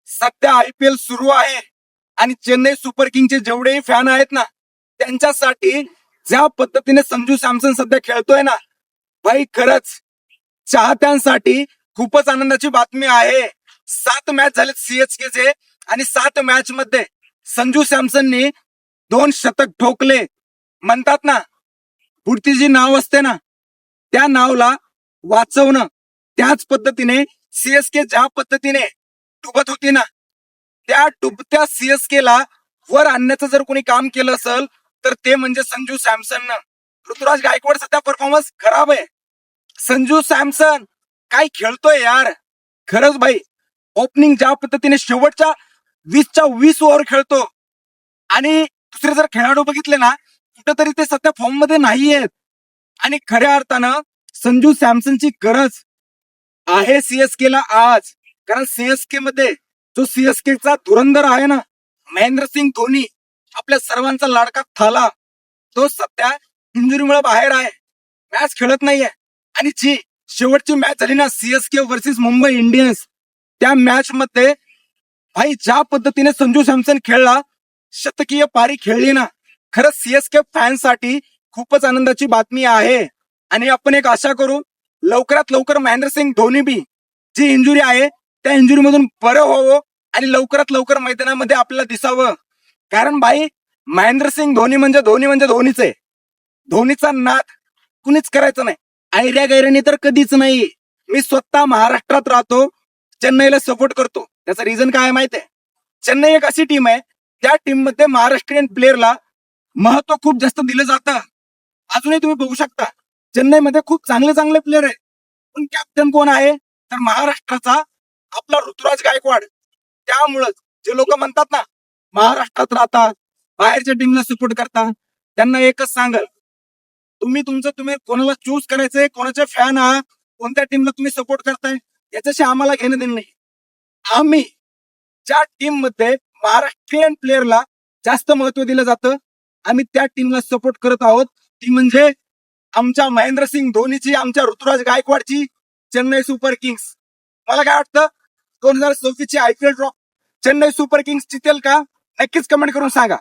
सध्या IPL सुरू आहे आणि चेन्नई सुपर किंगचे जेवढेही फॅन आहेत ना, त्यांच्यासाठी ज्या पद्धतीने संजू सॅमसन सध्या खेळतोय ना, भाई खरंच चाहत्यांसाठी खूपच आनंदाची बातमी आहे. 7 मॅच झाले CSK चे आणि 7 मॅच मध्ये संजू सॅमसननी 2 शतक ठोकले. म्हणतात ना, पुढची जी नाव असते ना, त्या नावला वाचवणं. त्याच पद्धतीने CSK ज्या पद्धतीने डुबत होती ना, त्या डुबत्या CSK ला वर आणण्याचं जर कोणी काम केलं असेल तर ते म्हणजे संजू सॅमसननं. ऋतुराज गायकवाड सध्या परफॉर्मन्स खराब आहे. संजू सॅमसन काय खेळतोय यार, खरंच भाई. ओपनिंग ज्या पद्धतीने शेवटच्या 20च्या 20 ओव्हर खेळतो आणि दुसरे जर खेळाडू बघितले ना, कुठेतरी ते सध्या फॉर्म मध्ये नाही आहेत. आणि खऱ्या अर्थानं संजू सॅमसनची गरज आहे CSK ला आज. कारण CSK मध्ये जो CSK चा धुरंधर आहे ना, महेंद्रसिंग धोनी, आपल्या सर्वांचा लाडका थाला, तो सध्या इंजुरीमुळे बाहेर आहे, मॅच खेळत नाहीये. आणि जी शेवटची मॅच झाली ना, CSK वर्सेस मुंबई इंडियन्स, त्या मॅच मध्ये भाई ज्या पद्धतीने संजू सॅमसन खेळला, शतकीय पारी खेळली ना, खरंच CSK फॅन्ससाठी खूपच आनंदाची बातमी आहे. आणि आपण एक आशा करू, लवकरात लवकर महेंद्रसिंग धोनी बी जी इंजुरी आहे त्या इंजुरी मधून बरं व्हावं आणि लवकरात लवकर मैदानामध्ये आपल्याला दिसावं. कारण भाई महेंद्रसिंग धोनी म्हणजे धोनीच आहे. धोनीचा नाद कुणीच करायचं नाही, ऐऱ्या गैऱ्याने तर कधीच नाही. मी स्वतः महाराष्ट्रात राहतो, चेन्नईला सपोर्ट करतो. त्याचं रिझन काय आहे माहिती आहे? चेन्नई एक अशी टीम आहे, त्या टीम मध्ये महाराष्ट्रीयन प्लेअरला महत्व खूप जास्त दिलं जातं. अजूनही तुम्ही बघू शकता, चेन्नईमध्ये खूप चांगले चांगले प्लेअर आहेत, पण कॅप्टन कोण आहे तर महाराष्ट्राचा आपला ऋतुराज गायकवाड. त्यामुळं जे लोक म्हणतात ना, महाराष्ट्रात राहतात, बाहेरच्या टीमला सपोर्ट करतात, त्यांना एकच सांगल, तुम्ही कोणाला चूज करायचंय, कोणाचे फॅन आहात, कोणत्या टीमला तुम्ही सपोर्ट करताय, याच्याशी आम्हाला घेणं देणं नाही. आम्ही ज्या टीम मध्ये महाराष्ट्रीयन प्लेअरला जास्त महत्व दिलं जातं, आम्ही त्या टीमला सपोर्ट करत आहोत. ती म्हणजे आमच्या महेंद्रसिंग धोनीची, आमच्या ऋतुराज गायकवाडची चेन्नई सुपर किंग्स. मला काय वाटतं, 2026 ची IPL चेन्नई सुपर किंग्स जितेल का? नक्कीच कमेंट करून सांगा.